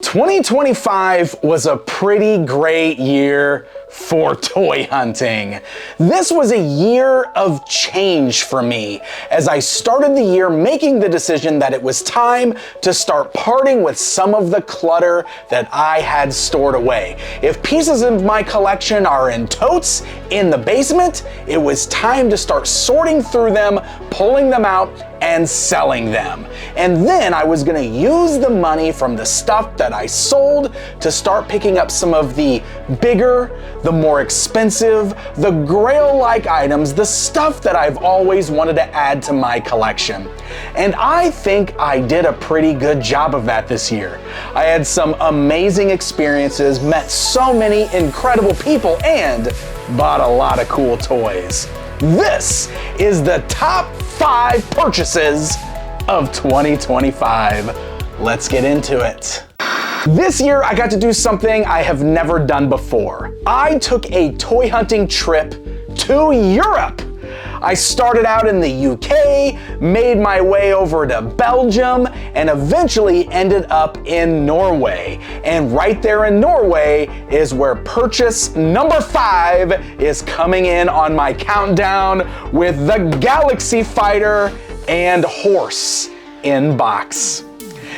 2025 was a pretty great year for toy hunting. This was a year of change for me as I started the year making the decision that it was time to start parting with some of the clutter that I had stored away. If pieces of my collection are in totes in the basement, it was time to start sorting through them, pulling them out, and selling them. And then I was gonna use the money from the stuff that I sold to start picking up some of the bigger, the more expensive, the grail-like items, the stuff that I've always wanted to add to my collection. And I think I did a pretty good job of that this year. I had some amazing experiences, met so many incredible people, and bought a lot of cool toys. This is the top 5 purchases of 2025. Let's get into it. This year I got to do something I have never done before. I took a toy hunting trip to Europe. I started out in the UK, made my way over to Belgium, and eventually ended up in Norway. And right there in Norway is where purchase number 5 is coming in on my countdown with the Galaxy Fighter and horse in box.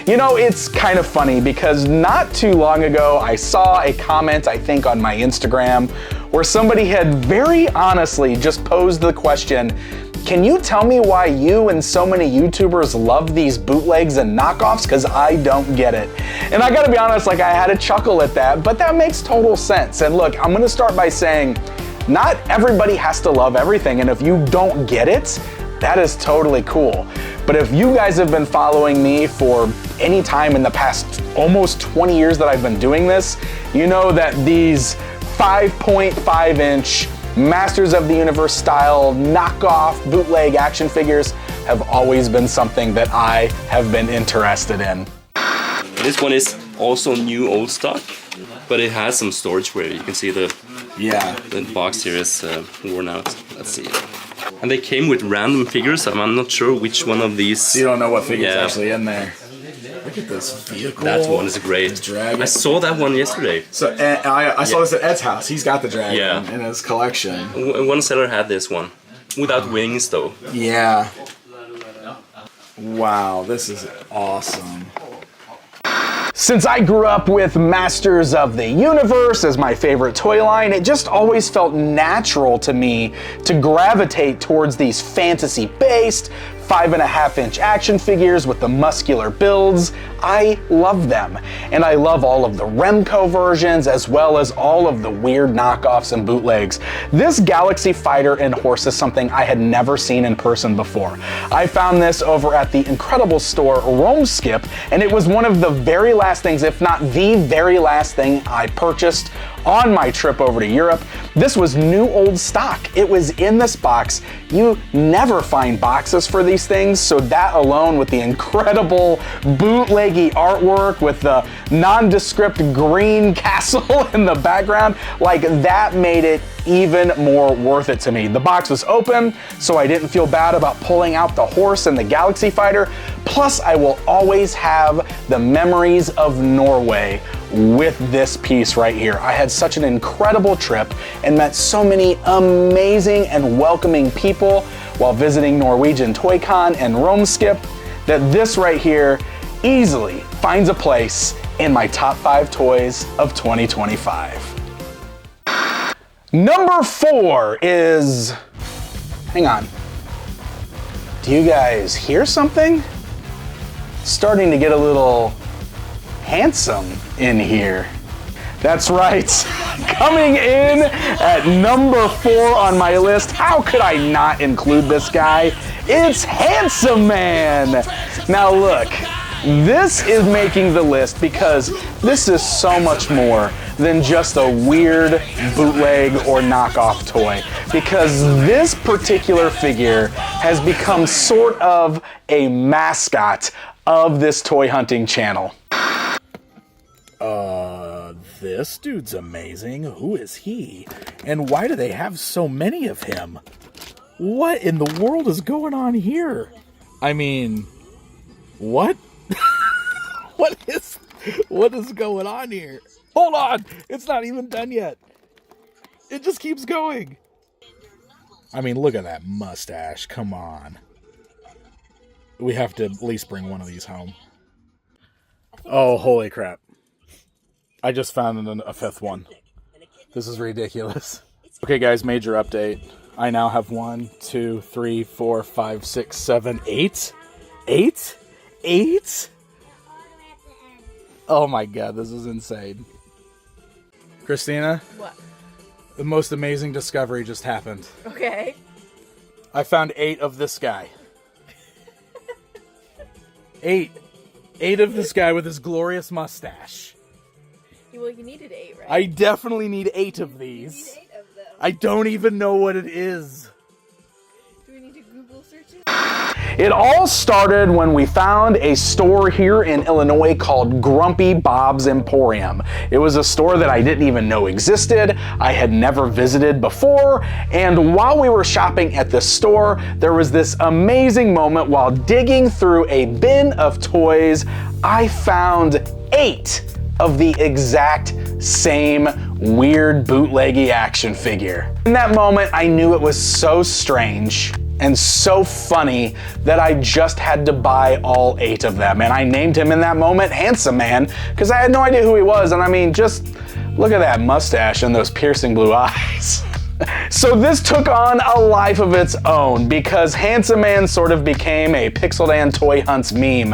You know, it's kind of funny because not too long ago I saw a comment, I think on my Instagram, where somebody had very honestly just posed the question, can you tell me why you and so many YouTubers love these bootlegs and knockoffs? Because I don't get it. And I gotta be honest, like I had a chuckle at that, but that makes total sense. And look, I'm gonna start by saying, not everybody has to love everything, and if you don't get it, that is totally cool. But if you guys have been following me for any time in the past almost 20 years that I've been doing this, you know that these 5.5 inch Masters of the Universe style knockoff bootleg action figures have always been something that I have been interested in. This one is also new old stock, but it has some storage where you can see the box here is worn out. Let's see. And they came with random figures. I'm not sure which one of these. You don't know what figure's actually in there. Look at this vehicle. That one is great. I saw that one yesterday. So I saw this at Ed's house. He's got the dragon in his collection. One seller had this one. Without wings though. Yeah. Wow, this is awesome. Since I grew up with Masters of the Universe as my favorite toy line, it just always felt natural to me to gravitate towards these fantasy-based 5.5 inch action figures with the muscular builds. I love them. And I love all of the Remco versions as well as all of the weird knockoffs and bootlegs. This Galaxy Fighter and horse is something I had never seen in person before. I found this over at the incredible store Skip, and it was one of the very last things, if not the very last thing I purchased on my trip over to Europe. This was new old stock. It was in this box. You never find boxes for these things, so that alone with the incredible bootleggy artwork with the nondescript green castle in the background, like that made it even more worth it to me. The box was open, so I didn't feel bad about pulling out the horse and the Galaxy Fighter. Plus, I will always have the memories of Norway with this piece right here. I had such an incredible trip and met so many amazing and welcoming people while visiting Norwegian ToyCon and Skip that this right here easily finds a place in my top 5 toys of 2025. Number 4 is, hang on, do you guys hear something? It's starting to get a little handsome in here. That's right, coming in at number 4 on my list, how could I not include this guy? It's Handsome Man. Now look, this is making the list because this is so much more than just a weird bootleg or knockoff toy, because this particular figure has become sort of a mascot of this toy hunting channel. This dude's amazing. Who is he? And why do they have so many of him? What in the world is going on here? I mean, what? What is What is going on here? Hold on! It's not even done yet. It just keeps going. I mean, look at that mustache. Come on. We have to at least bring one of these home. Oh, holy crap. I just found a fifth one. This is ridiculous. Okay, guys, major update. I now have 1, 2, 3, 4, 5, 6, 7, 8. 8? 8? Oh my god, this is insane. Christina? What? The most amazing discovery just happened. Okay. I found 8 of this guy. 8. 8 of this guy with his glorious mustache. Well, you needed 8, right? I definitely need 8 of these. You need 8 of them. I don't even know what it is. Do we need to Google search it? It all started when we found a store here in Illinois called Grumpy Bob's Emporium. It was a store that I didn't even know existed, I had never visited before, and while we were shopping at the store, there was this amazing moment while digging through a bin of toys. I found 8 of the exact same weird bootleggy action figure. In that moment, I knew it was so strange and so funny that I just had to buy all 8 of them. And I named him in that moment Handsome Man, because I had no idea who he was. And I mean, just look at that mustache and those piercing blue eyes. So this took on a life of its own because Handsome Man sort of became a Pixel Dan Toy Hunts meme.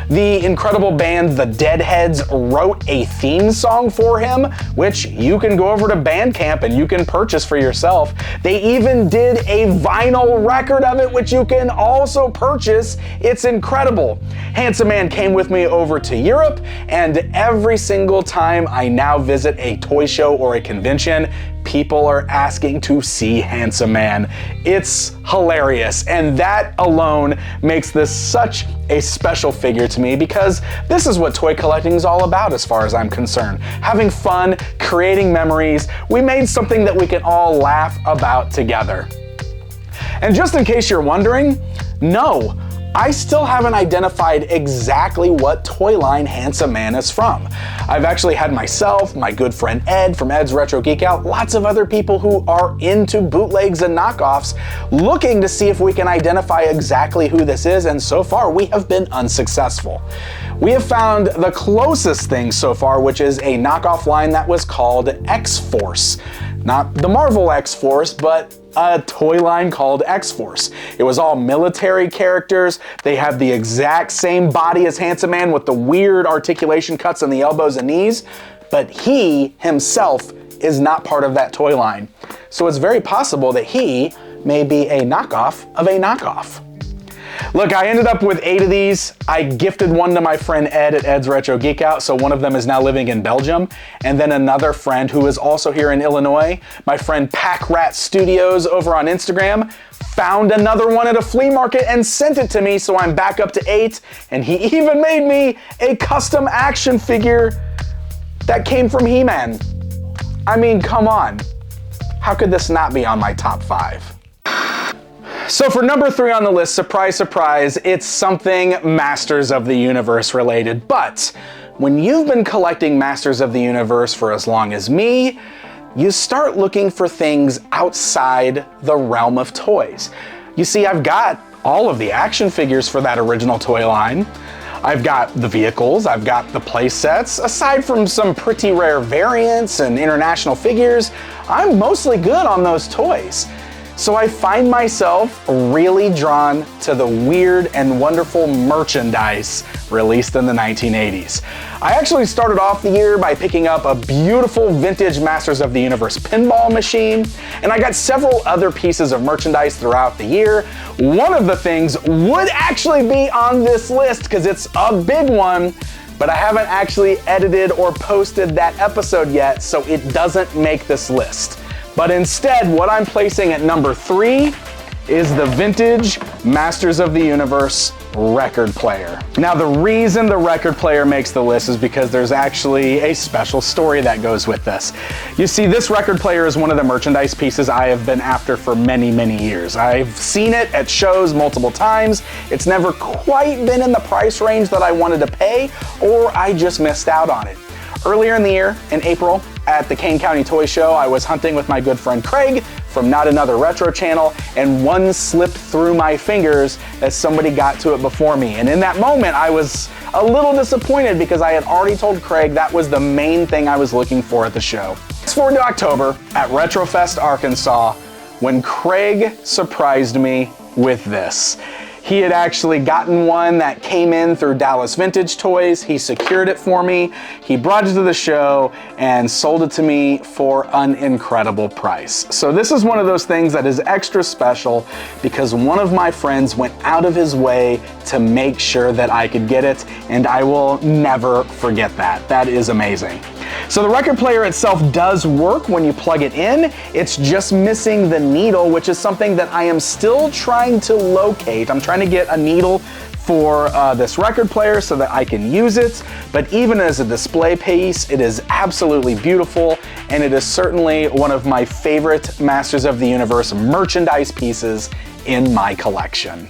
The incredible band The Deadheads wrote a theme song for him, which you can go over to Bandcamp and you can purchase for yourself. They even did a vinyl record of it, which you can also purchase. It's incredible. Handsome Man came with me over to Europe, and every single time I now visit a toy show or a convention, people are asking to see Handsome Man. It's hilarious, and that alone makes this such a special figure to me because this is what toy collecting is all about as far as I'm concerned. Having fun, creating memories. We made something that we can all laugh about together. And just in case you're wondering, no, I still haven't identified exactly what toy line Handsome Man is from. I've actually had myself, my good friend Ed from Ed's Retro Geek Out, lots of other people who are into bootlegs and knockoffs looking to see if we can identify exactly who this is, and so far we have been unsuccessful. We have found the closest thing so far, which is a knockoff line that was called X-Force. Not the Marvel X-Force, but a toy line called X-Force. It was all military characters. They had the exact same body as Handsome Man with the weird articulation cuts on the elbows and knees, but he himself is not part of that toy line. So it's very possible that he may be a knockoff of a knockoff. Look, I ended up with 8 of these. I gifted one to my friend Ed at Ed's Retro Geek Out, so one of them is now living in Belgium. And then another friend who is also here in Illinois, my friend Pack Rat Studios over on Instagram, found another one at a flea market and sent it to me, so I'm back up to 8. And he even made me a custom action figure that came from He-Man. I mean, come on. How could this not be on my top 5? So for number 3 on the list, surprise, surprise, it's something Masters of the Universe related. But when you've been collecting Masters of the Universe for as long as me, you start looking for things outside the realm of toys. You see, I've got all of the action figures for that original toy line. I've got the vehicles, I've got the play sets. Aside from some pretty rare variants and international figures, I'm mostly good on those toys. So I find myself really drawn to the weird and wonderful merchandise released in the 1980s. I actually started off the year by picking up a beautiful vintage Masters of the Universe pinball machine, and I got several other pieces of merchandise throughout the year. One of the things would actually be on this list because it's a big one, but I haven't actually edited or posted that episode yet, so it doesn't make this list. But instead, what I'm placing at number 3 is the vintage Masters of the Universe record player. Now, the reason the record player makes the list is because there's actually a special story that goes with this. You see, this record player is one of the merchandise pieces I have been after for many, many years. I've seen it at shows multiple times. It's never quite been in the price range that I wanted to pay, or I just missed out on it. Earlier in the year, in April, at the Kane County Toy Show, I was hunting with my good friend Craig from Not Another Retro channel, and one slipped through my fingers as somebody got to it before me. And in that moment, I was a little disappointed because I had already told Craig that was the main thing I was looking for at the show. Fast forward to October at Retrofest, Arkansas, when Craig surprised me with this. He had actually gotten one that came in through Dallas Vintage Toys. He secured it for me. He brought it to the show and sold it to me for an incredible price. So this is one of those things that is extra special because one of my friends went out of his way to make sure that I could get it, and I will never forget that. That is amazing. So the record player itself does work when you plug it in. It's just missing the needle, which is something that I am still trying to locate. I'm trying to get a needle for this record player so that I can use it. But even as a display piece, it is absolutely beautiful, and it is certainly one of my favorite Masters of the Universe merchandise pieces in my collection.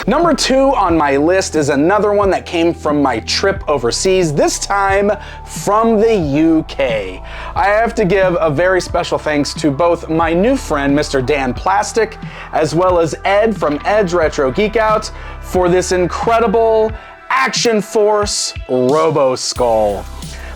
Number 2 on my list is another one that came from my trip overseas, this time from the UK. I have to give a very special thanks to both my new friend, Mr. Dan Plastic, as well as Ed from Ed's Retro Geek Out for this incredible Action Force Robo Skull.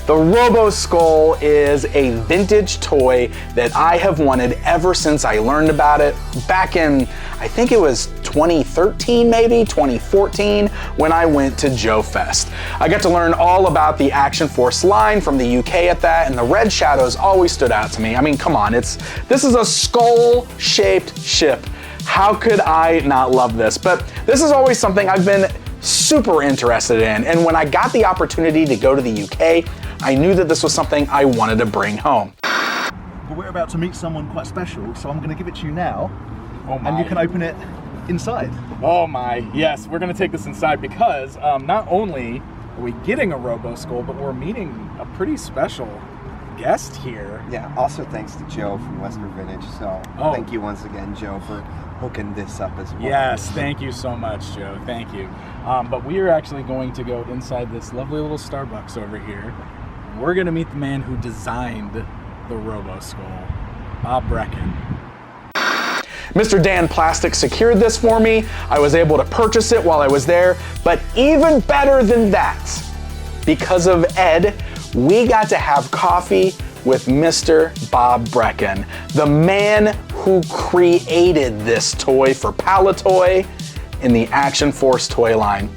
The Robo Skull is a vintage toy that I have wanted ever since I learned about it back in, I think it was 2013, maybe 2014, when I went to Joe Fest. I got to learn all about the Action Force line from the UK at that, and the red shadows always stood out to me. I mean, come on, this is a skull-shaped ship. How could I not love this? But this is always something I've been super interested in, and when I got the opportunity to go to the UK, I knew that this was something I wanted to bring home. But we're about to meet someone quite special, so I'm going to give it to you now, Oh my. and you can open it inside. Oh my, yes, we're gonna take this inside because not only are we getting a Robo Skull, but we're meeting a pretty special guest here. Yeah, also thanks to Joe from Western Vintage, so thank you once again, Joe, for hooking this up as well. Yes, thank you so much, Joe, thank you. But we are actually going to go inside this lovely little Starbucks over here. We're gonna meet the man who designed the Robo Skull, Bob Brecken. Mr. Dan Plastic secured this for me. I was able to purchase it while I was there, but even better than that, because of Ed, we got to have coffee with Mr. Bob Brecken, the man who created this toy for Palitoy in the Action Force toy line.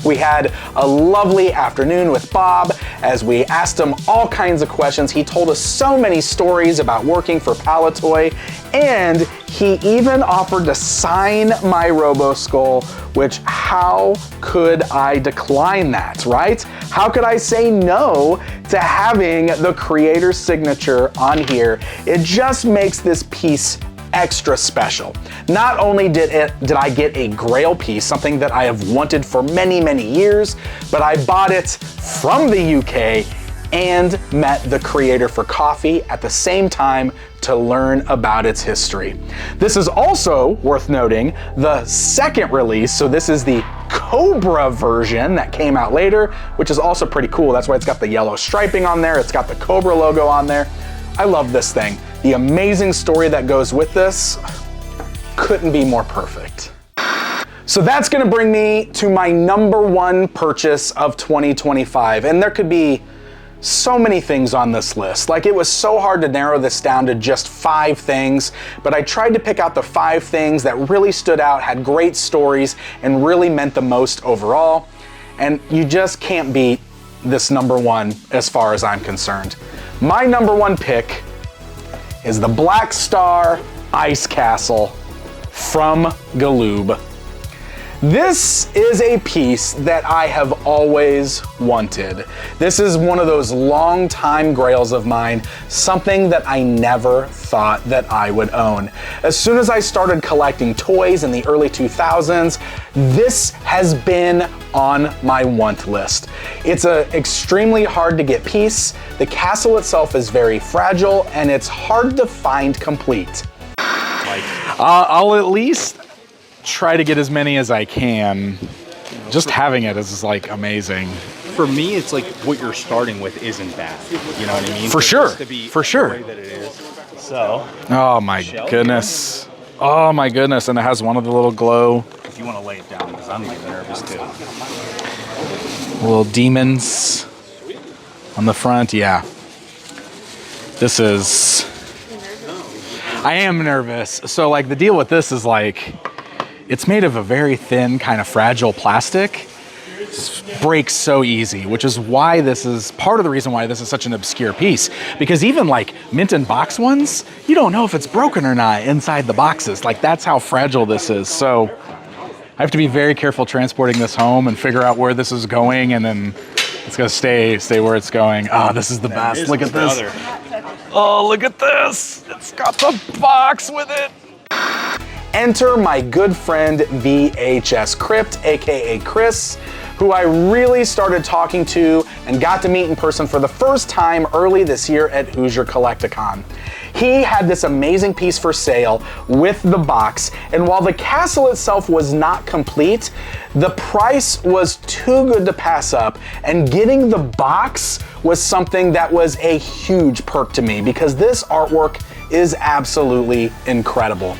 We had a lovely afternoon with Bob as we asked him all kinds of questions. He told us so many stories about working for Palitoy, and he even offered to sign my Robo Skull, which how could I decline that, right? How could I say no to having the creator's signature on here? It just makes this piece extra special. Not only did I get a Grail piece, something that I have wanted for many, many years, but I bought it from the UK and met the creator for coffee at the same time to learn about its history. This is also worth noting the second release, so this is the Cobra version that came out later, which is also pretty cool. That's why it's got the yellow striping on there, it's got the Cobra logo on there. I love this thing. The amazing story that goes with this couldn't be more perfect. So that's gonna bring me to my number 1 purchase of 2025, and there could be so many things on this list. Like, it was so hard to narrow this down to just 5 things, but I tried to pick out the 5 things that really stood out, had great stories, and really meant the most overall. And you just can't beat this number 1 as far as I'm concerned. My number 1 pick is the Black Star Ice Castle from Galoob. This is a piece that I have always wanted. This is one of those long-time grails of mine, something that I never thought that I would own. As soon as I started collecting toys in the early 2000s, this has been on my want list. It's an extremely hard to get piece. The castle itself is very fragile and it's hard to find complete. I'll at least try to get as many as I can. Just having it is like amazing. For me, it's like what you're starting with isn't bad. You know what I mean? For sure. For sure. The way that it is. So. Oh my goodness. Oh my goodness. And it has one of the little glow. If you want to lay it down, because I'm getting nervous too. Little demons on the front. Yeah. This is. I am nervous. So like the deal with this is like, it's made of a very thin, kind of fragile plastic. It breaks so easy, which is why this is part of the reason why this is such an obscure piece. Because even like mint and box ones, you don't know if it's broken or not inside the boxes. Like that's how fragile this is. So I have to be very careful transporting this home and figure out where this is going, and then it's gonna stay where it's going. Oh, this is the best. Look at this. Oh, look at this. It's got the box with it. Enter my good friend VHS Crypt, aka Chris, who I really started talking to and got to meet in person for the first time early this year at Hoosier Collecticon. He had this amazing piece for sale with the box, and while the castle itself was not complete, the price was too good to pass up, and getting the box was something that was a huge perk to me because this artwork is absolutely incredible.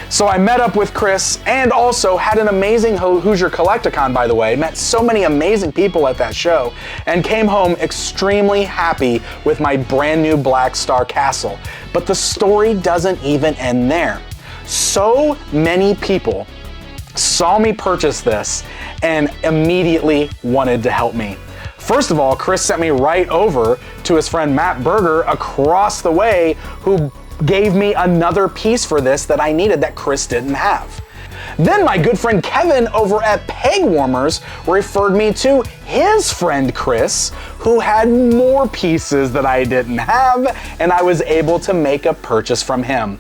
So I met up with Chris and also had an amazing Hoosier Collecticon, by the way. Met so many amazing people at that show and came home extremely happy with my brand new Black Star Castle. But the story doesn't even end there. So many people saw me purchase this and immediately wanted to help me. First of all, Chris sent me right over to his friend Matt Berger across the way, who gave me another piece for this that I needed that Chris didn't have. Then my good friend Kevin over at Peg Warmers referred me to his friend Chris, who had more pieces that I didn't have, and I was able to make a purchase from him.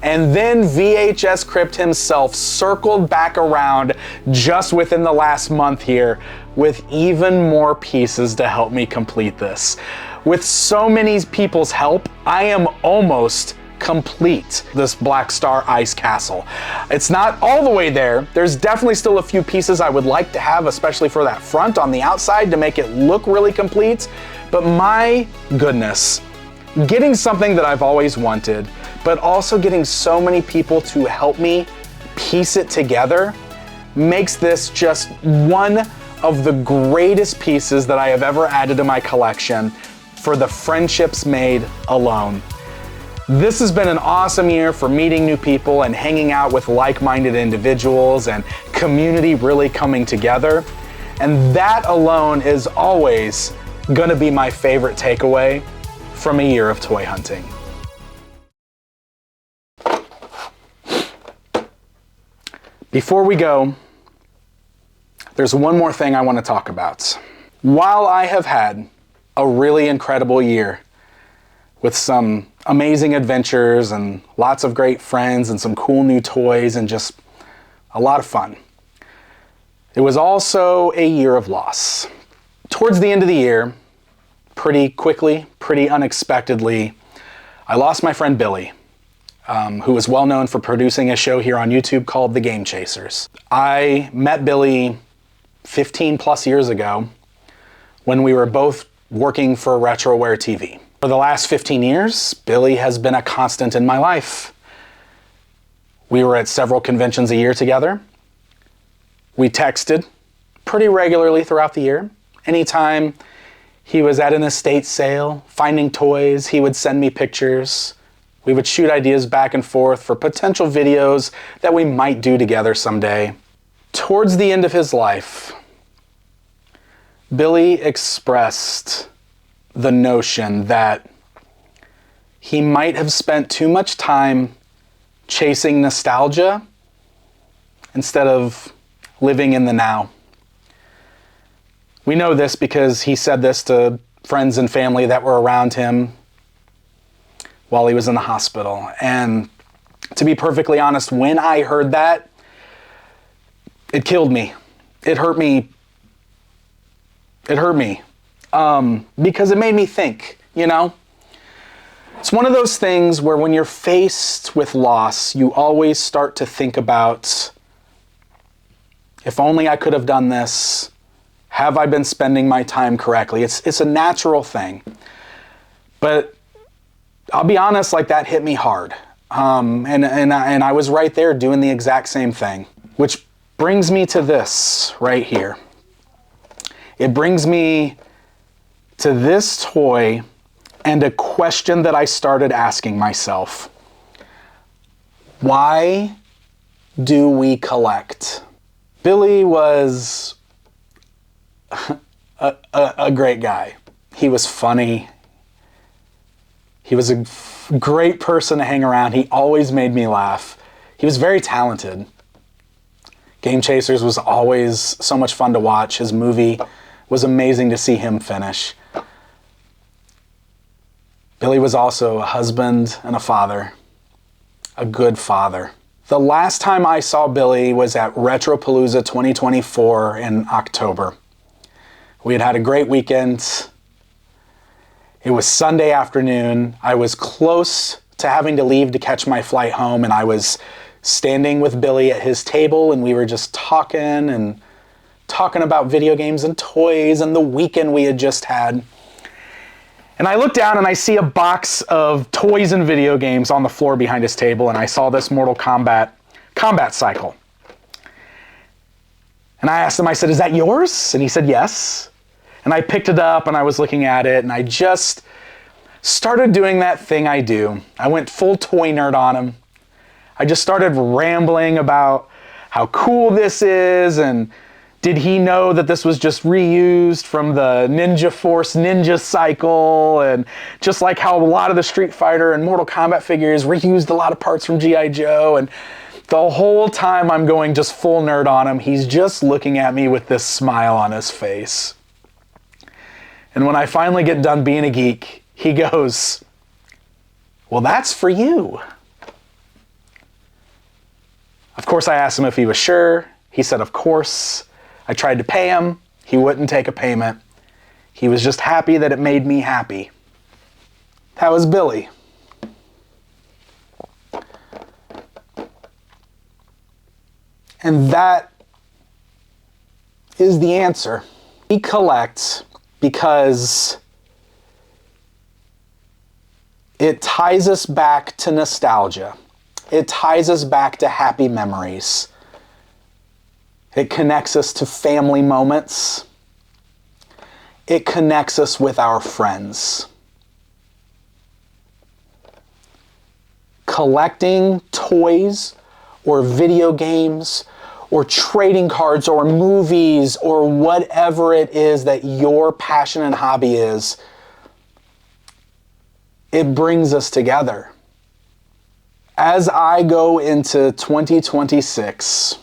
And then VHS Crypt himself circled back around just within the last month here with even more pieces to help me complete this. With so many people's help, I am almost complete this Black Star Ice Castle. It's not all the way there. There's definitely still a few pieces I would like to have, especially for that front on the outside to make it look really complete. But my goodness, getting something that I've always wanted, but also getting so many people to help me piece it together makes this just one of the greatest pieces that I have ever added to my collection for the friendships made alone. This has been an awesome year for meeting new people and hanging out with like-minded individuals and community really coming together. And that alone is always gonna be my favorite takeaway from a year of toy hunting. Before we go, there's one more thing I want to talk about. While I have had a really incredible year with some amazing adventures and lots of great friends and some cool new toys and just a lot of fun, it was also a year of loss. Towards the end of the year, pretty quickly, pretty unexpectedly, I lost my friend Billy, who is well known for producing a show here on YouTube called The Game Chasers. I met Billy 15 plus years ago when we were both working for RetroWare TV. For the last 15 years, Billy has been a constant in my life. We were at several conventions a year together. We texted pretty regularly throughout the year. Anytime he was at an estate sale, finding toys, he would send me pictures. We would shoot ideas back and forth for potential videos that we might do together someday. Towards the end of his life, Billy expressed the notion that he might have spent too much time chasing nostalgia instead of living in the now. We know this because he said this to friends and family that were around him while he was in the hospital. And to be perfectly honest, when I heard that, it killed me. It hurt me. It hurt me. Because it made me think, you know? It's one of those things where when you're faced with loss, you always start to think about, if only I could have done this. Have I been spending my time correctly? It's a natural thing. But I'll be honest, like that hit me hard. And I was right there doing the exact same thing. Which brings me to this right here. It brings me to this toy and a question that I started asking myself. Why do we collect? Billy was a great guy. He was funny. He was a great person to hang around. He always made me laugh. He was very talented. Game Chasers was always so much fun to watch. His movie was amazing to see him finish. Billy was also a husband and a father, a good father. The last time I saw Billy was at Retropalooza 2024 in October. We had had a great weekend. It was Sunday afternoon. I was close to having to leave to catch my flight home, and I was standing with Billy at his table, and we were just talking about video games and toys and the weekend we had just had. And I look down and I see a box of toys and video games on the floor behind his table, and I saw this Mortal Kombat combat cycle. And I asked him, I said, "Is that yours?" And he said, "Yes." And I picked it up and I was looking at it, and I just started doing that thing I do. I went full toy nerd on him. I just started rambling about how cool this is, and did he know that this was just reused from the Ninja Force Ninja cycle, and just like how a lot of the Street Fighter and Mortal Kombat figures reused a lot of parts from G.I. Joe. And the whole time I'm going just full nerd on him, he's just looking at me with this smile on his face. And when I finally get done being a geek, he goes, "Well, that's for you." Of course, I asked him if he was sure. He said, "Of course." I tried to pay him. He wouldn't take a payment. He was just happy that it made me happy. That was Billy. And that is the answer. We collect because it ties us back to nostalgia. It ties us back to happy memories. It connects us to family moments. It connects us with our friends. Collecting toys or video games or trading cards or movies or whatever it is that your passion and hobby is, it brings us together. As I go into 2026,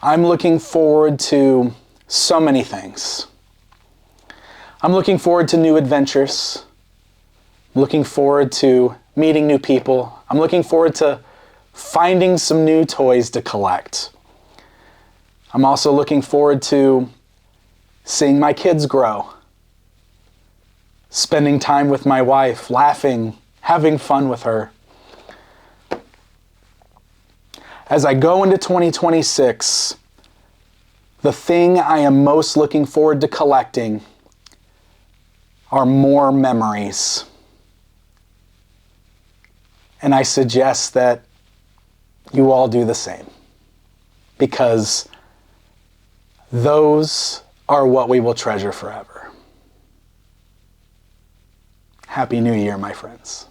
I'm looking forward to so many things. I'm looking forward to new adventures. I'm looking forward to meeting new people. I'm looking forward to finding some new toys to collect. I'm also looking forward to seeing my kids grow, spending time with my wife, laughing, having fun with her. As I go into 2026, the thing I am most looking forward to collecting are more memories. And I suggest that you all do the same, because those are what we will treasure forever. Happy New Year, my friends.